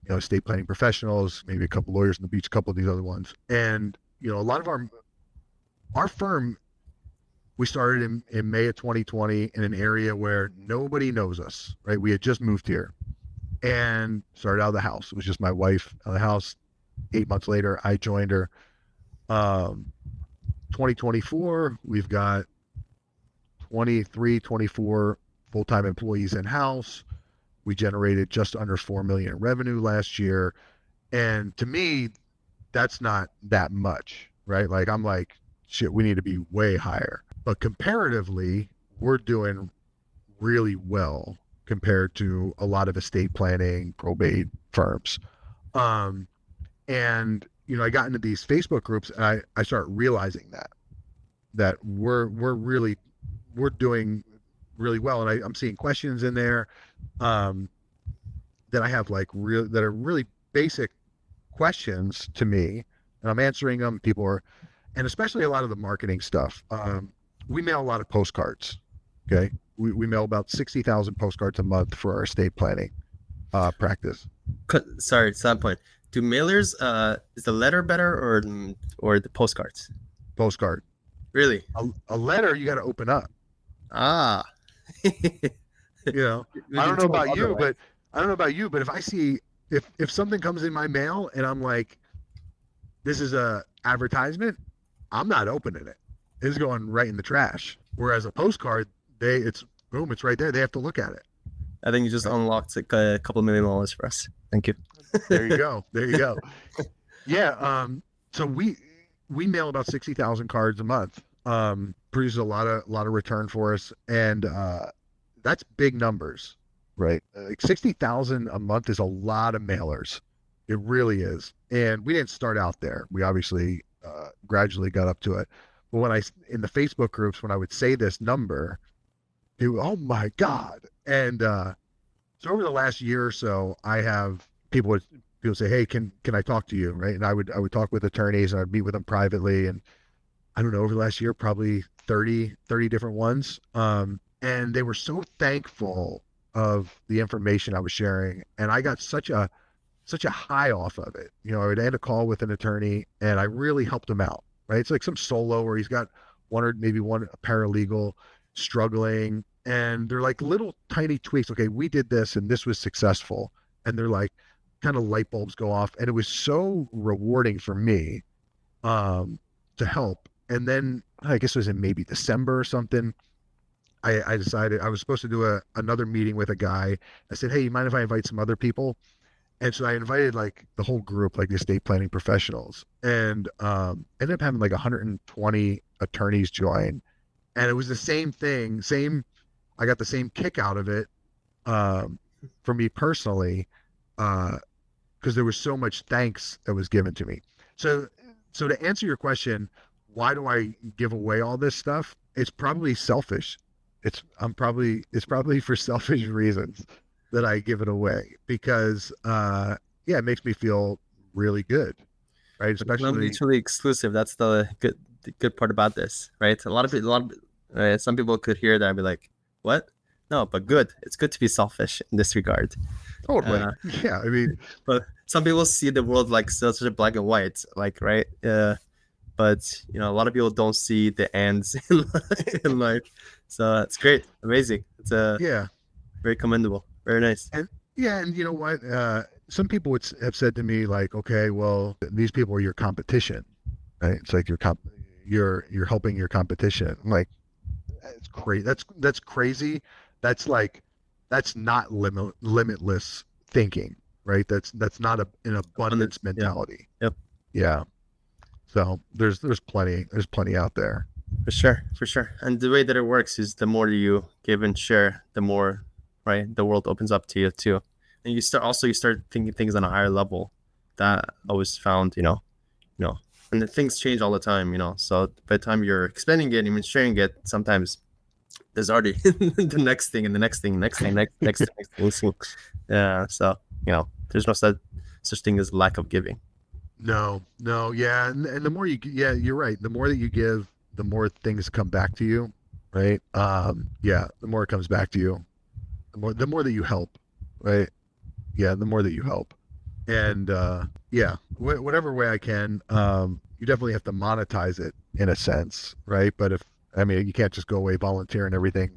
estate planning professionals, maybe a couple lawyers on the beach, a couple of these other ones. And, a lot of our firm, we started in May of 2020 in an area where nobody knows us, right? We had just moved here and started out of the house. It was just my wife out of the house. 8 months later, I joined her. 2024, we've got 23, 24 full-time employees in-house. We generated just under 4 million in revenue last year. And to me, that's not that much, right? Like, I'm like, shit, we need to be way higher. But comparatively, we're doing really well compared to a lot of estate planning, probate firms. And, I got into these Facebook groups and I started realizing that we're doing really well. And I'm seeing questions in there that I have that are really basic questions to me, and I'm answering them. And especially a lot of the marketing stuff. We mail a lot of postcards. Okay. We mail about 60,000 postcards a month for our estate planning practice. Sorry, side point. Do mailers, is the letter better or the postcards? Postcard. Really? A letter you got to open up. Ah. I don't know about you, but if I see, if something comes in my mail and I'm like, this is a advertisement, I'm not opening it. It's going right in the trash. Whereas a postcard, it's right there. They have to look at it. I think you just unlocked a couple $1 million for us. Thank you. There you go. Yeah. So we mail about 60,000 cards a month. Produces a lot of return for us, and that's big numbers, right? Like 60,000 a month is a lot of mailers. It really is. And we didn't start out there. We obviously gradually got up to it. But in the Facebook groups, when I would say this number, people, oh my God. And so over the last year or so, I have people say, hey, can I talk to you, right? And I would talk with attorneys, and I'd meet with them privately. And I don't know, over the last year, probably 30 different ones. And they were so thankful of the information I was sharing. And I got such a high off of it. I would end a call with an attorney and I really helped him out, right? It's like some solo where he's got one paralegal struggling, and they're like little tiny tweaks. Okay, we did this and this was successful. And they're like kind of light bulbs go off. And it was so rewarding for me to help. And then I guess it was in maybe December or something, I decided I was supposed to do another meeting with a guy. I said, hey, you mind if I invite some other people? And so I invited like the whole group, like the estate planning professionals, and ended up having like 120 attorneys join. And it was the same thing. I got the same kick out of it for me personally, because there was so much thanks that was given to me. So to answer your question, why do I give away all this stuff? It's probably selfish. It's probably for selfish reasons that I give it away, because yeah, it makes me feel really good, right? It's not Especially, mutually exclusive. That's the good part about this, right? Right, some people could hear that and be like, "What?" No, but good. It's good to be selfish in this regard. totally. Uh, Yeah, I mean, but some people see the world like such a black and white, like right. But a lot of people don't see the ends in life. So it's great, amazing. It's yeah, very commendable, very nice. and yeah, and you know what? Some people would have said to me like, okay, well, these people are your competition, right? It's like you're helping your competition. I'm like, it's crazy. That's crazy. That's like, that's not limitless thinking, right? That's not an abundance Abundance, yeah, mentality. yep, Yeah. So there's plenty out there. for sure, for sure. And the way that it works is the more you give and share, the more, right, the world opens up to you too. And you start thinking things on a higher level. That I always found, and the things change all the time, So by the time you're expanding it, even sharing it, sometimes there's already the next thing and the next thing, next thing, next thing. So, yeah, so there's no such thing as lack of giving. No, no, yeah, and the more yeah, you're right. The more that you give, the more things come back to you, right? Yeah, the more it comes back to you, the more that you help, right? Yeah, the more that you help, and yeah, whatever way I can. You definitely have to monetize it in a sense, right? But if I mean, you can't just go away volunteering everything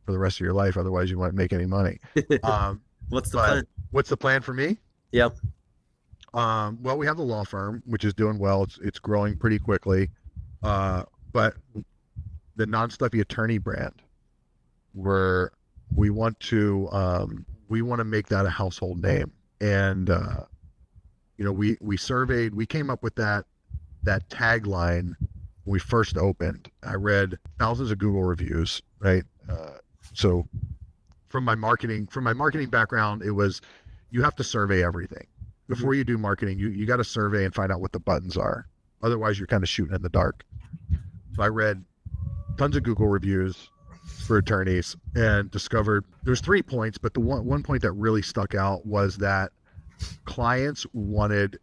for the rest of your life, otherwise you won't make any money. Um, What's the but plan? what's the plan for me? Yeah. Well, we have the law firm, which is doing well. It's growing pretty quickly. Uh, but the non-stuffy attorney brand, where we want to make that a household name. And we came up with that tagline when we first opened. I read thousands of Google reviews, right? So from my marketing background, it was you have to survey everything before you do marketing. You got to survey and find out what the buttons are. Otherwise, you're kind of shooting in the dark. So I read tons of Google reviews for attorneys and discovered there's 3 points, but the one point that really stuck out was that clients wanted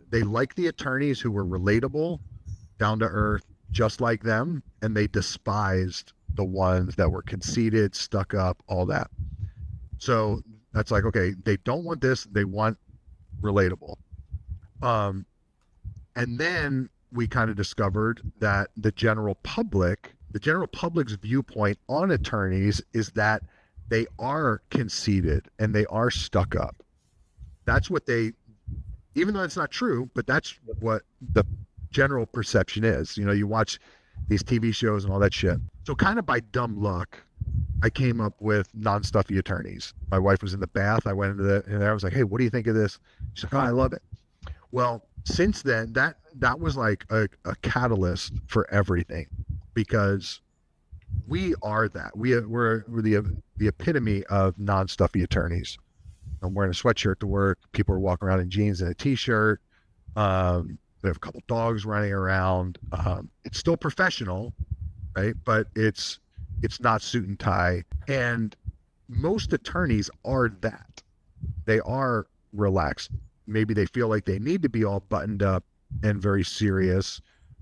they liked the attorneys who were relatable, down to earth, just like them, and they despised the ones that were conceited, stuck up, all that. So that's like, okay, they don't want this, they want relatable. Um, and then we kind of discovered that the general public's viewpoint on attorneys is that they are conceited and they are stuck up. That's what even though it's not true, but that's what the general perception is. You watch these TV shows and all that shit. So kind of by dumb luck, I came up with non-stuffy attorneys. My wife was in the bath. I went into and I was like, "Hey, what do you think of this?" She's like, "Oh, I love it." Well, since then, that was like a catalyst for everything, because we are that we're the epitome of non-stuffy attorneys. I'm wearing a sweatshirt to work. People are walking around in jeans and a t-shirt. We have a couple dogs running around. It's still professional, right? But it's not suit and tie. And most attorneys are that. They are relaxed. Maybe they feel like they need to be all buttoned up and very serious,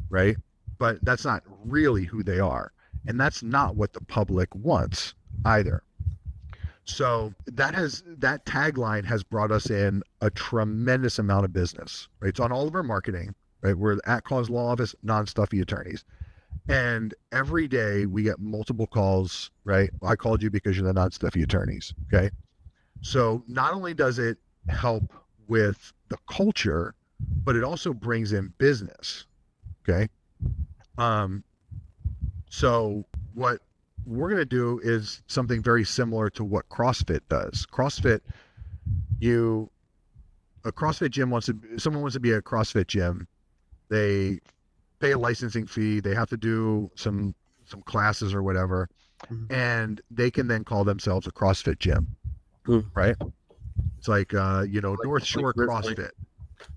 right? But that's not really who they are. And that's not what the public wants either. So that tagline has brought us in a tremendous amount of business, right? It's on all of our marketing, right? We're the at cause law office, non-stuffy attorneys. And every day we get multiple calls, right? I called you because you're the non-stuffy attorneys. Okay. So not only does it help with the culture, but it also brings in business. Okay. So what we're going to do is something very similar to what CrossFit does. A CrossFit gym someone wants to be a CrossFit gym. They pay a licensing fee. They have to do some classes or whatever, and they can then call themselves a CrossFit gym, right? It's like North Shore CrossFit.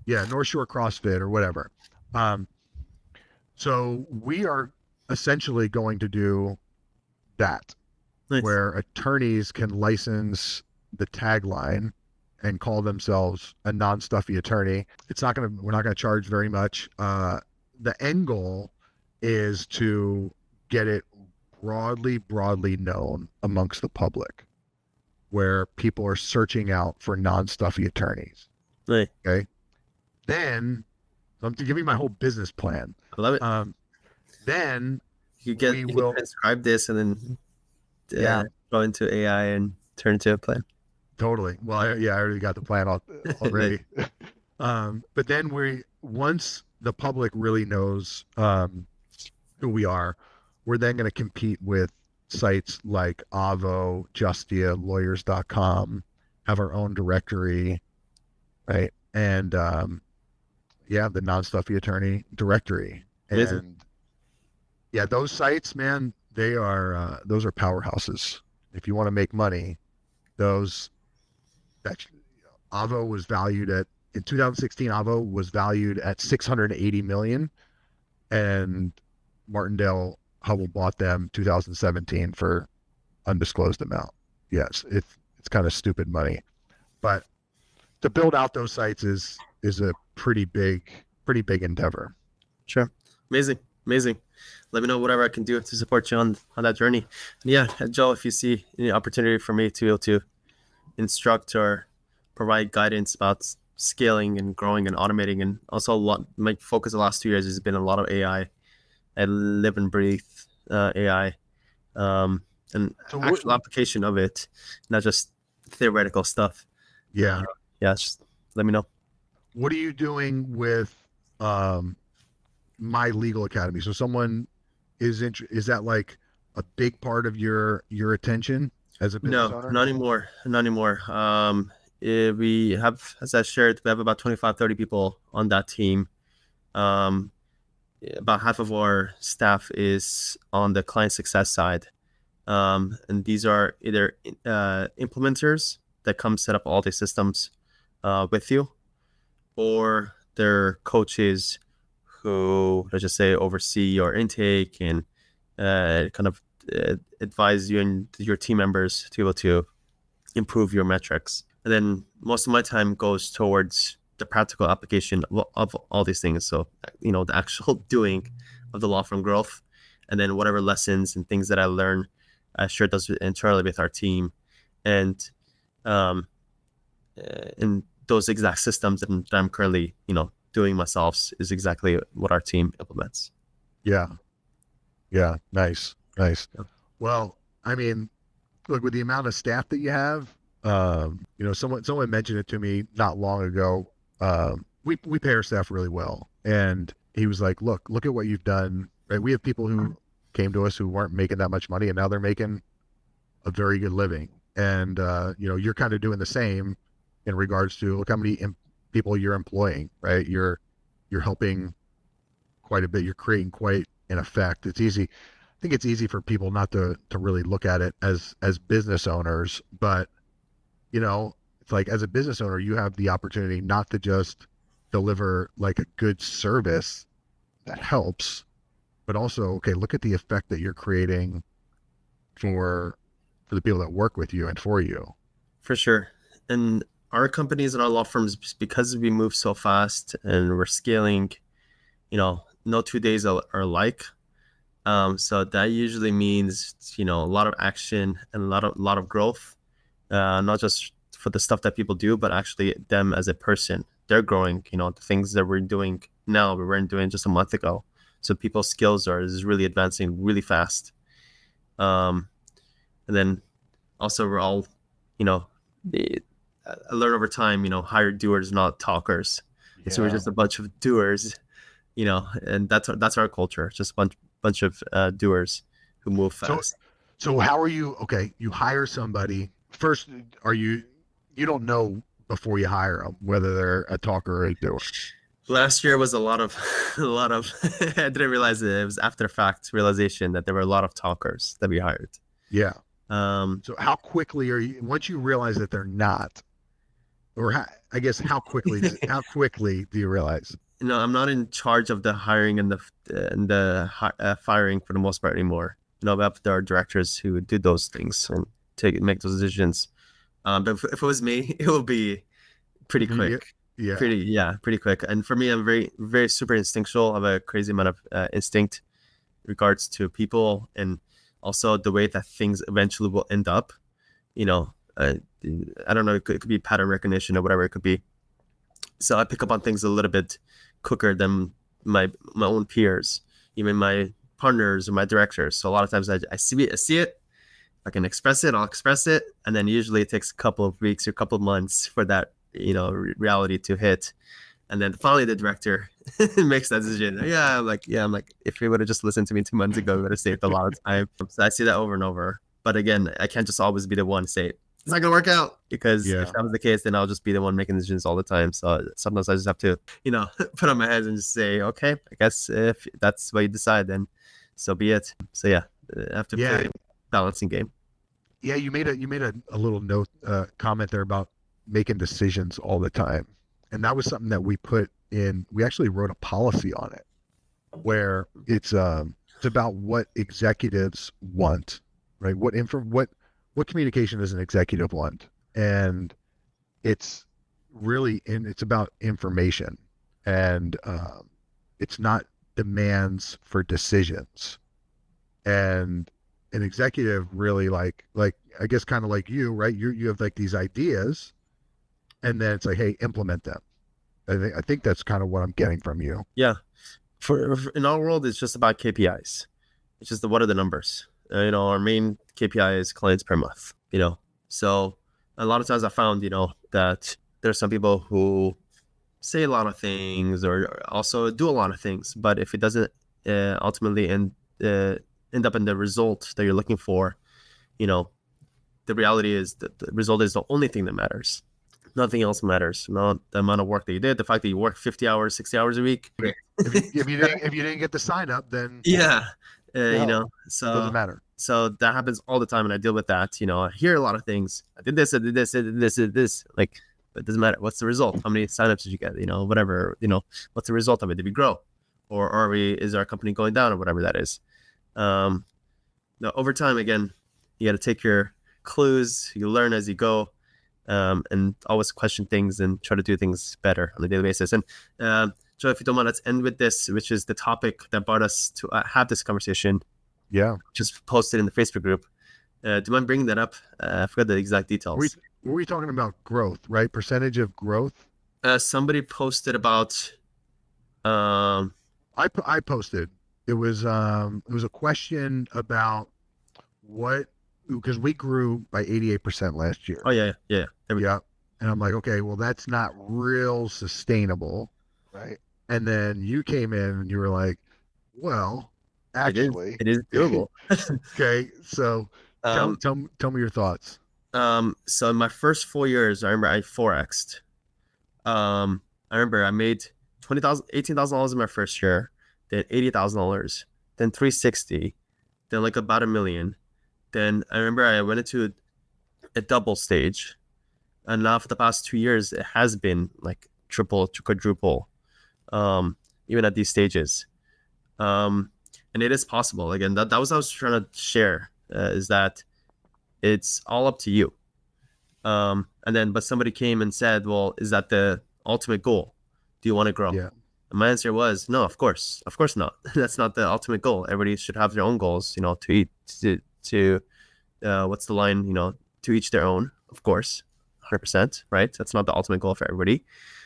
Yeah, North Shore CrossFit or whatever. So we are essentially going to do that, Nice. where attorneys can license the tagline and call themselves a non-stuffy attorney. We're not gonna charge very much. The end goal is to get it broadly known amongst the public, where people are searching out for non-stuffy attorneys. Right. Okay. Then I'm giving my whole business plan. I love it. Then You can transcribe this and then go into AI and turn into a plan. Totally. Well, I already got the plan already. But then once the public really knows who we are, we're then going to compete with sites like Avo, Justia, lawyers.com, have our own directory, right? And the non-stuffy attorney directory. Amazing. And yeah, those sites, man, those are powerhouses. If you want to make money, Avo was valued in 2016. Avo was valued at 680 million, and Martindale Hubble bought them 2017 for undisclosed amount. Yes, it's kind of stupid money, but to build out those sites is a pretty big endeavor. Sure. Amazing. Let me know whatever I can do to support you on that journey. And yeah, Joe, if you see any opportunity for me to be able to instruct or provide guidance about scaling and growing and automating, and also my focus the last 2 years has been a lot of AI. I live and breathe AI, and actual application of it, not just theoretical stuff. Yeah. Just let me know. What are you doing with My Legal Academy? So someone is that like a big part of your attention as a business owner? Not anymore. We have, as I shared, we have about 25-30 people on that team. About half of our staff is on the client success side, and these are either implementers that come set up all the systems with you, or they're coaches who, let's just say, oversee your intake and kind of advise you and your team members to be able to improve your metrics. And then most of my time goes towards the practical application of all these things. So, the actual doing of the law firm growth, and then whatever lessons and things that I learn, I share those internally with our team, and those exact systems that I'm currently, doing myself is exactly what our team implements. Yeah. Nice. Well, I mean, look, with the amount of staff that you have, someone mentioned it to me not long ago. We pay our staff really well, and he was like, look at what you've done, right? We have people who came to us who weren't making that much money, and now they're making a very good living. And you're kind of doing the same in regards to look how many people you're employing, right? You're helping quite a bit. You're creating quite an effect. It's easy. I think it's easy for people not to really look at it as business owners, but it's like, as a business owner, you have the opportunity not to just deliver like a good service that helps, but also, okay, look at the effect that you're creating for the people that work with you and for you. For sure. And our companies and our law firms, because we move so fast and we're scaling, no 2 days are alike. So that usually means, a lot of action and a lot of growth, not just for the stuff that people do, but actually them as a person. They're growing, the things that we're doing now, we weren't doing just a month ago. So people's skills is really advancing really fast. And then also we're all, I learned over time, hire doers, not talkers. Yeah. So we're just a bunch of doers, and that's our culture. Just a bunch of doers who move fast. So how are you? Okay, you hire somebody first. You don't know before you hire them whether they're a talker or a doer. Last year was a lot of I didn't realize it was after fact realization that there were a lot of talkers that we hired. Yeah. So how quickly once you realize that they're not, or how quickly do you realize? No, I'm not in charge of the hiring and the firing for the most part anymore. We have our directors who do those things and make those decisions. But if it was me, it would be pretty Mhm, quick. yeah. Pretty quick. And for me, I'm very, very super instinctual. I have a crazy amount of instinct in regards to people and also the way that things eventually will end up. You know, I don't know, it could be pattern recognition or whatever it could be. So I pick up on things a little bit quicker than my own peers, even my partners or my directors. So a lot of times I see it. I can express it, I'll express it, and then usually it takes a couple of weeks or a couple of months for that, reality to hit. And then finally the director makes that decision. I'm like, if you would have just listened to me 2 months ago, we would have saved a lot of time. So I see that over and over. But again, I can't just always be the one to say it. It's not gonna work out, because Yeah. if that was the case, then I'll just be the one making decisions all the time. So sometimes I just have to, put on my head and just say, okay, I guess if that's what you decide, then so be it. So yeah, I have to play a balancing game. Yeah, you made a little note comment there about making decisions all the time. And that was something that we put in. We actually wrote a policy on it where it's about what executives want, right? What communication does an executive want? And it's it's about information, and it's not demands for decisions. And an executive really like I guess kind of like you, right? You have like these ideas, and then it's like, hey, implement them. I think that's kind of what I'm getting from you. Yeah. For in our world, it's just about KPIs. It's just what are the numbers? Our main KPI is clients per month. So a lot of times I found, that there's some people who say a lot of things or also do a lot of things, but if it doesn't ultimately end up in the result that you're looking for, the reality is that the result is the only thing that matters. Nothing else matters. Not the amount of work that you did, the fact that you work 50 hours, 60 hours a week. If you didn't get the sign up, then Yeah. doesn't So matter. that happens all the time, and I deal with that. I hear a lot of things. I did this, I did this, I did this, I did this. Like, but it doesn't matter. What's the result? How many signups did you get? Whatever. What's the result of it? Did we grow, or is our company going down, or whatever that is? Over time, again, you got to take your clues. You learn as you go, and always question things and try to do things better on a daily basis. And so, if you don't mind, let's end with this, which is the topic that brought us to have this conversation. Yeah. Just posted in the Facebook group. Do you mind bringing that up? I forgot the exact details. Were we talking about growth, right? Percentage of growth. Somebody posted about. I posted. It was a question about because we grew by 88% last year. Oh yeah. Yeah. And I'm like, okay, well, that's not real sustainable, right? And then you came in and you were like, well, actually, it is doable. Okay, so tell me your thoughts. So in my first 4 years, I remember I 4x'd. I remember I made $18,000 in my first year, then $80,000, then 360, then like about $1 million. Then I remember I went into a double stage, and now for the past 2 years, it has been like triple to quadruple, even at these stages. And it is possible. Again, that was what I was trying to share, is that it's all up to you. But somebody came and said, well, is that the ultimate goal? Do you want to grow? Yeah. And my answer was, no, of course not. That's not the ultimate goal. Everybody should have their own goals, to eat, to what's the line, to each their own, of course, 100%, right? That's not the ultimate goal for everybody.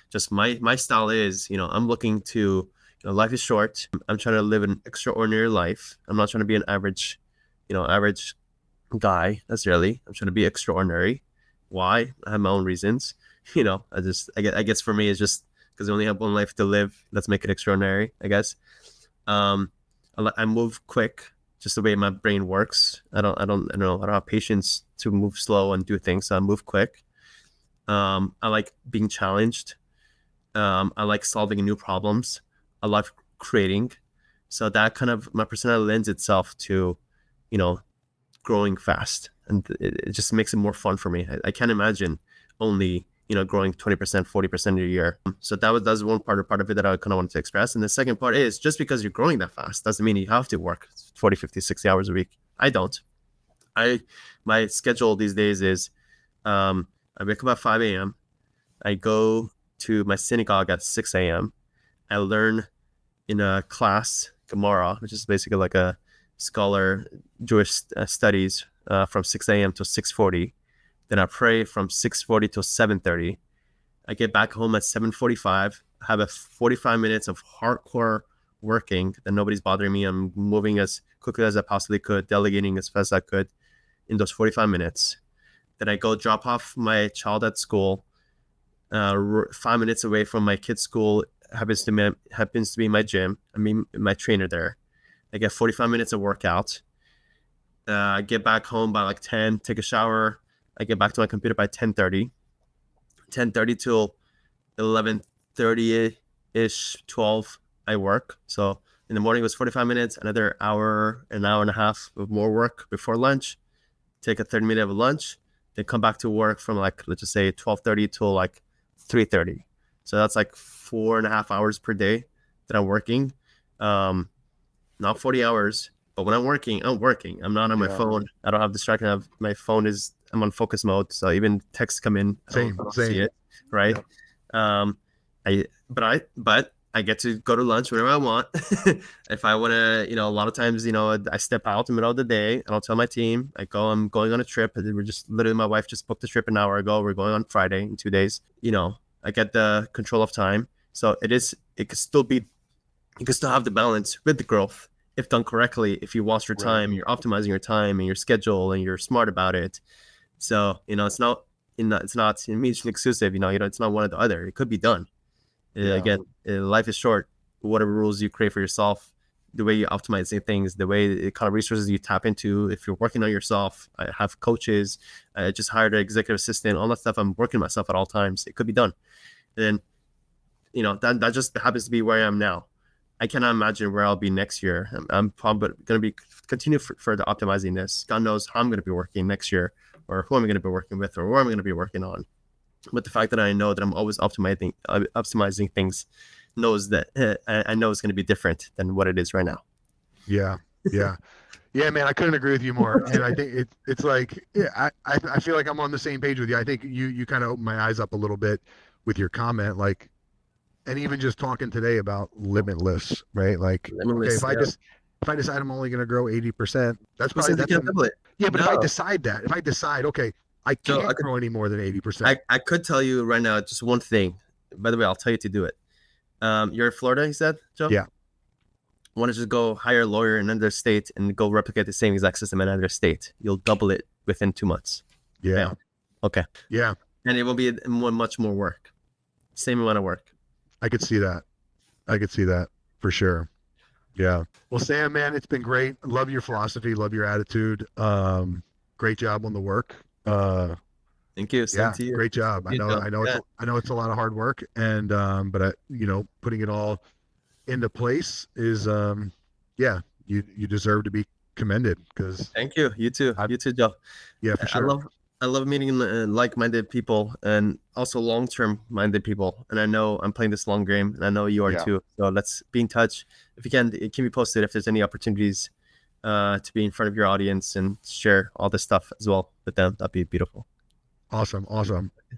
Just my style is, I'm looking to, life is short. I'm trying to live an extraordinary life. I'm not trying to be an average guy necessarily. I'm trying to be extraordinary. Why? I have my own reasons. I guess for me, it's just because I only have one life to live. Let's make it extraordinary, I guess. I move quick, just the way my brain works. I don't have patience to move slow and do things, so I move quick. I like being challenged. I like solving new problems. I love creating. So that kind of my personality lends itself to, growing fast, and it just makes it more fun for me. I can't imagine only growing 20%, 40% a year. So that's one part of it that I kind of wanted to express. And the second part is, just because you're growing that fast doesn't mean you have to work 40, 50, 60 hours a week. I don't. My schedule these days is I wake up at 5 a.m. I go to my synagogue at 6 a.m. I learn in a class, Gemara, which is basically like a scholar Jewish studies from 6 a.m. to 6:40. Then I pray from 6:40 to 7:30. I get back home at 7:45. Have a 45 minutes of hardcore working. Then nobody's bothering me. I'm moving as quickly as I possibly could, delegating as fast as I could in those 45 minutes. Then I go drop off my child at school. 5 minutes away from my kid's school happens to be my gym. I mean, my trainer there. I get 45 minutes of workout. I get back home by like 10, take a shower. I get back to my computer by 10:30. 10:30 till 11:30-ish, 12, I work. So in the morning it was 45 minutes, another hour, an hour and a half of more work before lunch. Take a 30-minute of lunch, then come back to work from like, let's just say 12:30 till like 3:30. So that's like 4.5 hours per day that I'm working. Not 40 hours, but when I'm working, I'm working. I'm not on my phone. I don't have distraction. My phone I'm on focus mode. So even texts come in, I don't see it, right? Yeah. But I get to go to lunch whenever I want. If I want to, a lot of times, I step out in the middle of the day and I'll tell my team, I'm going on a trip. We're just literally, my wife just booked the trip an hour ago. We're going on Friday in 2 days. I get the control of time. So you can still have the balance with the growth if done correctly. If you watch your time, you're optimizing your time and your schedule and you're smart about it. So, it's not mutually exclusive, it's not one or the other. It could be done. Again, life is short. Whatever rules you create for yourself, the way you optimize things, the way the kind of resources you tap into. If you're working on yourself, I have coaches. I just hired an executive assistant. All that stuff, I'm working myself at all times. It could be done. And that just happens to be where I am now. I cannot imagine where I'll be next year. I'm probably going to be continue further optimizing this. God knows how I'm going to be working next year, or who I'm going to be working with, or where I'm going to be working on. But the fact that I know that I'm always optimizing things, knows that I know it's going to be different than what it is right now. Yeah, man, I couldn't agree with you more. And I think it's like, I feel like I'm on the same page with you. I think you kind of opened my eyes up a little bit with your comment, like, and even just talking today about limitless, right? Like, limitless, okay, if I decide I'm only going to grow 80%, that's probably yeah. But if I decide, okay, I can't grow any more than 80%. I could tell you right now just one thing. By the way, I'll tell you to do it. You're in Florida, you said, Joe? Yeah. Why don't you just go hire a lawyer in another state and go replicate the same exact system in another state? You'll double it within 2 months. Yeah. Okay. Yeah. And it will be much more work. Same amount of work. I could see that for sure. Yeah. Well, Sam, man, it's been great. Love your philosophy. Love your attitude. Great job on the work. Thank you. Same to you. Great job. I know it's a lot of hard work, and but putting it all into place is you deserve to be commended. Because thank you. You too. You too, Joe. Yeah, for sure. I love meeting like-minded people and also long-term minded people. And I know I'm playing this long game, and I know you are too. So let's be in touch. If you can, it can be posted if there's any opportunities to be in front of your audience and share all this stuff as well with them. That'd be beautiful. Awesome.